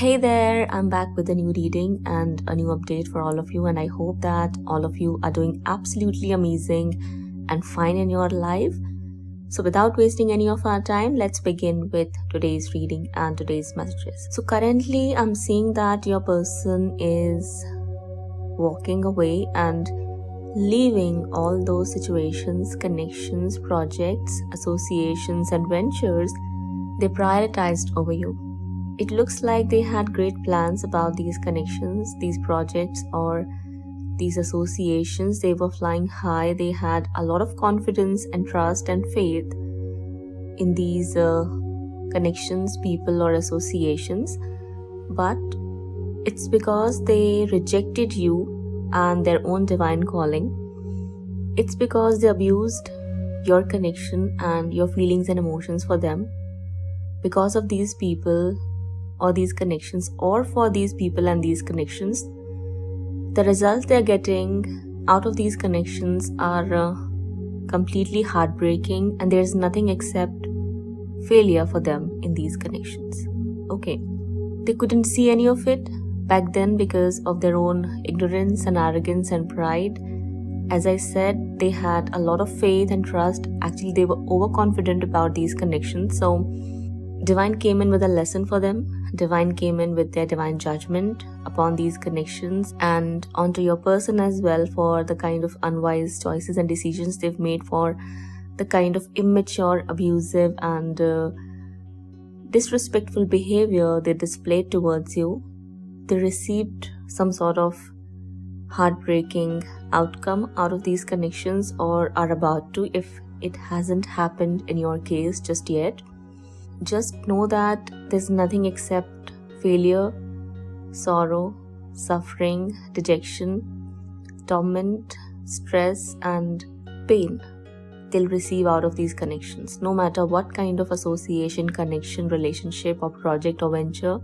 Hey there, I'm back with a new reading and a new update for all of you, and I hope that all of you are doing absolutely amazing and fine in your life. So without wasting any of our time, let's begin with today's reading and today's messages. So currently I'm seeing that your person is walking away and leaving all those situations, connections, projects, associations and ventures they prioritized over you. It looks like they had great plans about these connections, these projects or these associations. They were flying high. They had a lot of confidence and trust and faith in these connections, people or associations. But it's because they rejected you and their own divine calling. It's because they abused your connection and your feelings and emotions for them. Because of these people or these connections, or for these people and these connections, the results they're getting out of these connections are completely heartbreaking, and there's nothing except failure for them in these connections. Okay, they couldn't see any of it back then because of their own ignorance and arrogance and pride. As I said, they had a lot of faith and trust. Actually, they were overconfident about these connections. So Divine came in with a lesson for them. Divine came in with their divine judgment upon these connections and onto your person as well for the kind of unwise choices and decisions they've made, for the kind of immature, abusive and disrespectful behavior they displayed towards you. They received some sort of heartbreaking outcome out of these connections, or are about to, if it hasn't happened in your case just yet. Just know that there's nothing except failure, sorrow, suffering, dejection, torment, stress, and pain they'll receive out of these connections. No matter what kind of association, connection, relationship, or project or venture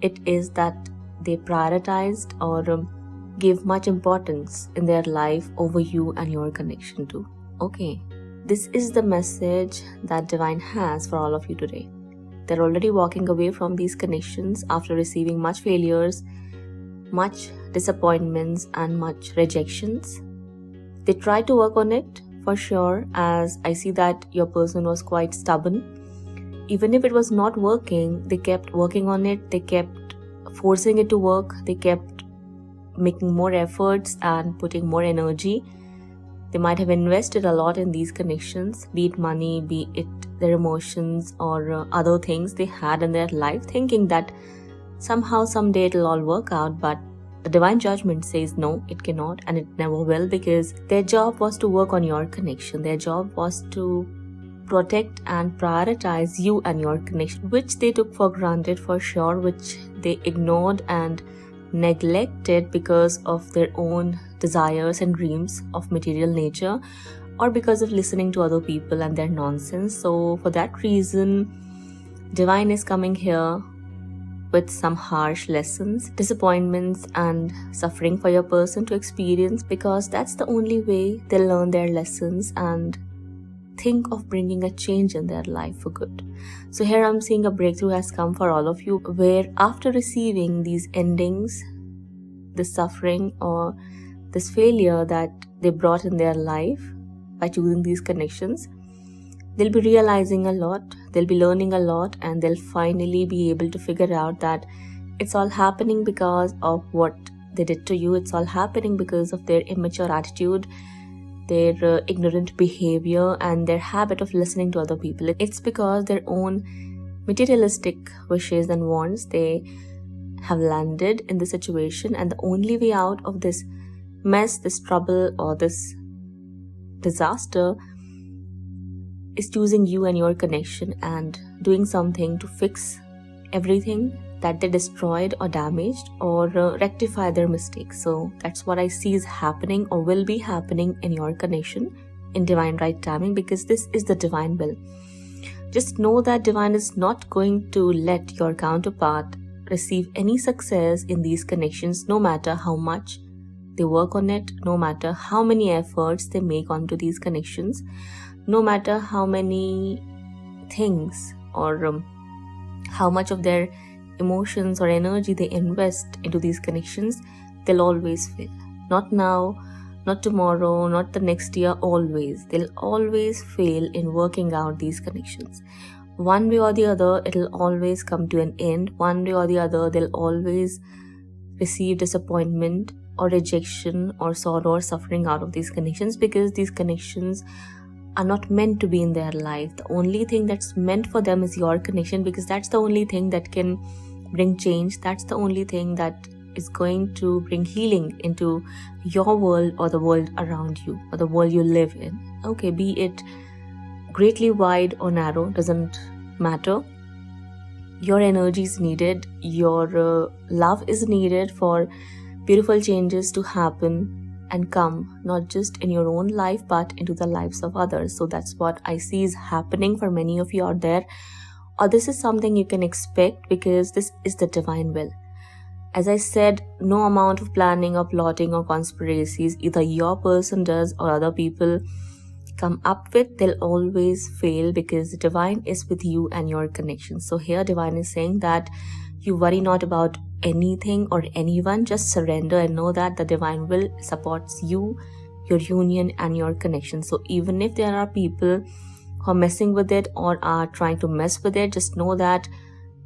it is that they prioritized or gave much importance in their life over you and your connection to. Okay. This is the message that Divine has for all of you today. They're already walking away from these connections after receiving much failures, much disappointments, and much rejections. They tried to work on it for sure, as I see that your person was quite stubborn. Even if it was not working, they kept working on it. They kept forcing it to work. They kept making more efforts and putting more energy. They might have invested a lot in these connections, be it money, be it their emotions or other things they had in their life, thinking that somehow, someday it'll all work out. But the divine judgment says no, it cannot and it never will, because their job was to work on your connection. Their job was to protect and prioritize you and your connection, which they took for granted for sure, which they ignored and neglected because of their own desires and dreams of material nature, or because of listening to other people and their nonsense. So for that reason, Divine is coming here with some harsh lessons, disappointments and suffering for your person to experience, because that's the only way they'll learn their lessons and think of bringing a change in their life for good. So here I'm seeing a breakthrough has come for all of you, where after receiving these endings, this suffering or this failure that they brought in their life by choosing these connections, they'll be realizing a lot, they'll be learning a lot, and they'll finally be able to figure out that it's all happening because of what they did to you. It's all happening because of their immature attitude, their ignorant behavior, and their habit of listening to other people. It's because their own materialistic wishes and wants, they have landed in the situation, and the only way out of this mess, this trouble or this disaster is choosing you and your connection and doing something to fix everything that they destroyed or damaged, or rectify their mistakes. So that's what I see is happening or will be happening in your connection in divine right timing, because this is the divine will. Just know that Divine is not going to let your counterpart receive any success in these connections, no matter how much they work on it, no matter how many efforts they make onto these connections, no matter how many things or how much of their emotions or energy they invest into these connections, they'll always fail. Not now, not tomorrow, not the next year, always. They'll always fail in working out these connections. One way or the other, it'll always come to an end. One way or the other, they'll always receive disappointment or rejection or sorrow or suffering out of these connections, because these connections are not meant to be in their life. The only thing that's meant for them is your connection, because that's the only thing that can bring change. That's the only thing that is going to bring healing into your world or the world around you or the world you live in. Okay, be it greatly wide or narrow, doesn't matter. Your energy is needed, your love is needed for beautiful changes to happen and come, not just in your own life but into the lives of others. So that's what I see is happening for many of you out there, or this is something you can expect, because this is the divine will. As I said, no amount of planning or plotting or conspiracies either your person does or other people come up with, they'll always fail, because the divine is with you and your connection. So here divine is saying that you worry not about anything or anyone, just surrender and know that the divine will supports you, your union and your connection. So even if there are people who are messing with it or are trying to mess with it, just know that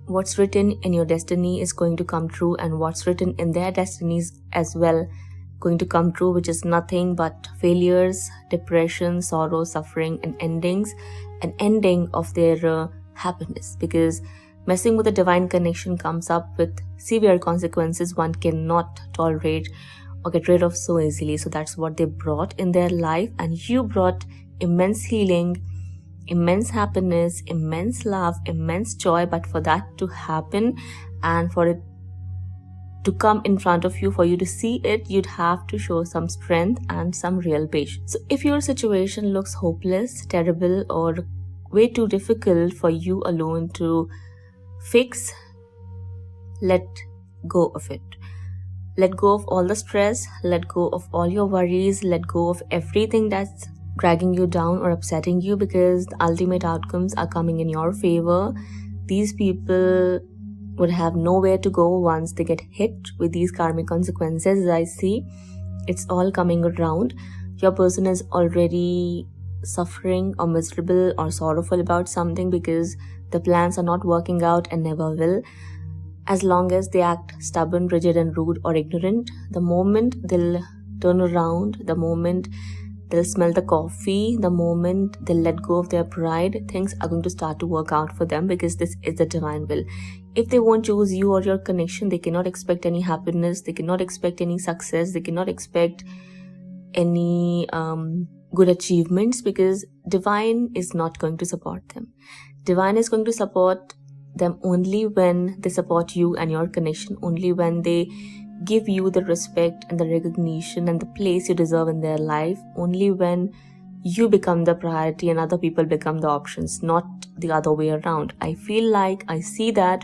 what's written in your destiny is going to come true, and what's written in their destinies as well going to come true, which is nothing but failures, depression, sorrow, suffering, and endings, an ending of their happiness. Because messing with a divine connection comes up with severe consequences one cannot tolerate or get rid of so easily. So that's what they brought in their life, and you brought immense healing, immense happiness, immense love, immense joy. But for that to happen and for it to come in front of you, for you to see it, you'd have to show some strength and some real patience. So if your situation looks hopeless, terrible, or way too difficult for you alone to fix, let go of it. Let go of all the stress, let go of all your worries, let go of everything that's dragging you down or upsetting you, because the ultimate outcomes are coming in your favor. These people would have nowhere to go once they get hit with these karmic consequences. As I see, it's all coming around. Your person is already suffering or miserable or sorrowful about something, because the plans are not working out and never will, as long as they act stubborn, rigid and rude or ignorant. The moment they'll turn around, the moment they'll smell the coffee, the moment they'll let go of their pride, things are going to start to work out for them, because this is the divine will. If they won't choose you or your connection, they cannot expect any happiness, they cannot expect any success, they cannot expect any good achievements, because divine is not going to support them. Divine is going to support them only when they support you and your connection, only when they give you the respect and the recognition and the place you deserve in their life, only when you become the priority and other people become the options, not the other way around. I feel like I see that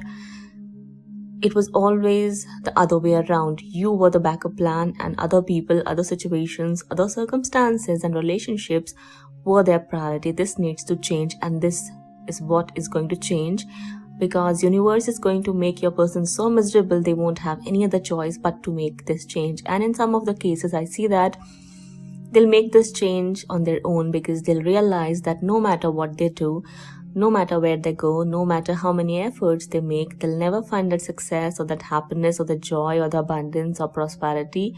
it was always the other way around. You were the backup plan, and other people, other situations, other circumstances and relationships were their priority. This needs to change, and this is what is going to change, because universe is going to make your person so miserable they won't have any other choice but to make this change. And in some of the cases I see that they'll make this change on their own, because they'll realize that no matter what they do, no matter where they go, no matter how many efforts they make, they'll never find that success or that happiness or the joy or the abundance or prosperity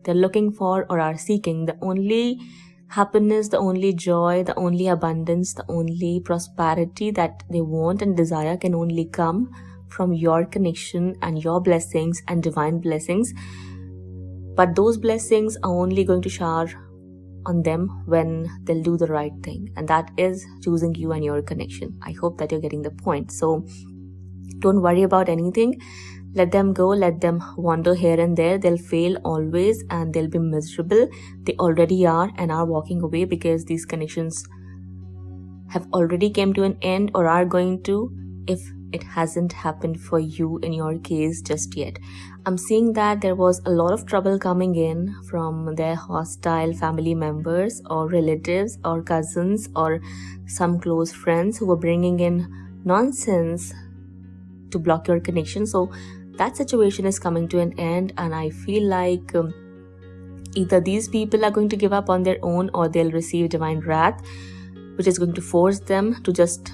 they're looking for or are seeking. The only happiness, the only joy, the only abundance, the only prosperity that they want and desire can only come from your connection and your blessings and divine blessings. But those blessings are only going to shower on them when they'll do the right thing, and that is choosing you and your connection. I hope that you're getting the point. So don't worry about anything. Let them go, let them wander here and there. They'll fail always and they'll be miserable. They already are and are walking away, because these connections have already came to an end or are going to, if it hasn't happened for you in your case just yet. I'm seeing that there was a lot of trouble coming in from their hostile family members or relatives or cousins or some close friends who were bringing in nonsense to block your connection. So that situation is coming to an end, and I feel like either these people are going to give up on their own, or they'll receive divine wrath, which is going to force them to just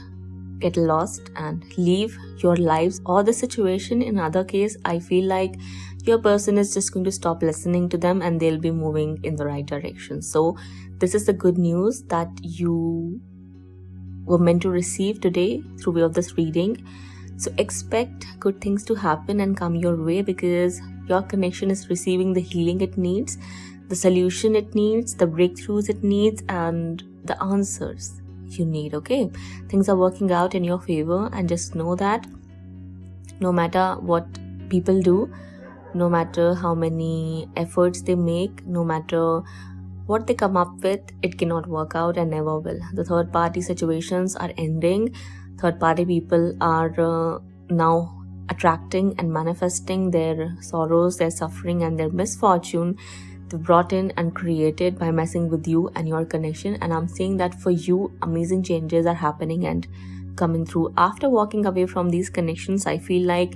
get lost and leave your lives or the situation. In other case, I feel like your person is just going to stop listening to them and they'll be moving in the right direction. So this is the good news that you were meant to receive today through way of this reading. So expect good things to happen and come your way, because your connection is receiving the healing it needs, the solution it needs, the breakthroughs it needs, and the answers you need. Okay, things are working out in your favor, and just know that no matter what people do, no matter how many efforts they make, no matter what they come up with, it cannot work out and never will. The third party situations are ending. Third party people are now attracting and manifesting their sorrows, their suffering, and their misfortune they've brought in and created by messing with you and your connection. And I'm saying that for you, amazing changes are happening and coming through. After walking away from these connections, I feel like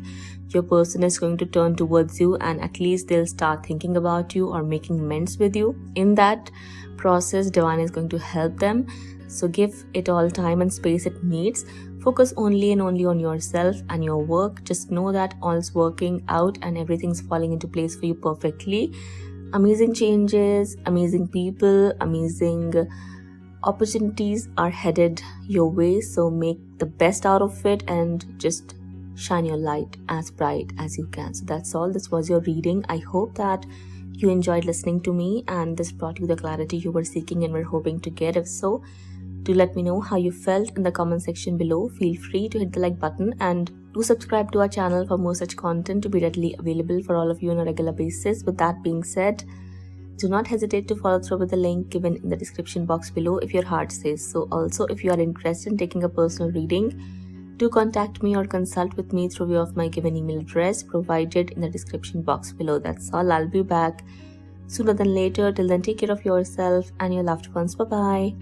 your person is going to turn towards you, and at least they'll start thinking about you or making amends with you. In that process, divine is going to help them. So give it all time and space it needs. Focus only and only on yourself and your work. Just know that all's working out and everything's falling into place for you perfectly. Amazing changes, amazing people, amazing opportunities are headed your way. So make the best out of it and just shine your light as bright as you can. So that's all. This was your reading. I hope that you enjoyed listening to me and this brought you the clarity you were seeking and were hoping to get. If so, do let me know how you felt in the comment section below. Feel free to hit the like button and do subscribe to our channel for more such content to be readily available for all of you on a regular basis. With that being said, do not hesitate to follow through with the link given in the description box below if your heart says so. Also, if you are interested in taking a personal reading, do contact me or consult with me through way of my given email address provided in the description box below. That's all. I'll be back sooner than later. Till then, take care of yourself and your loved ones. Bye-bye.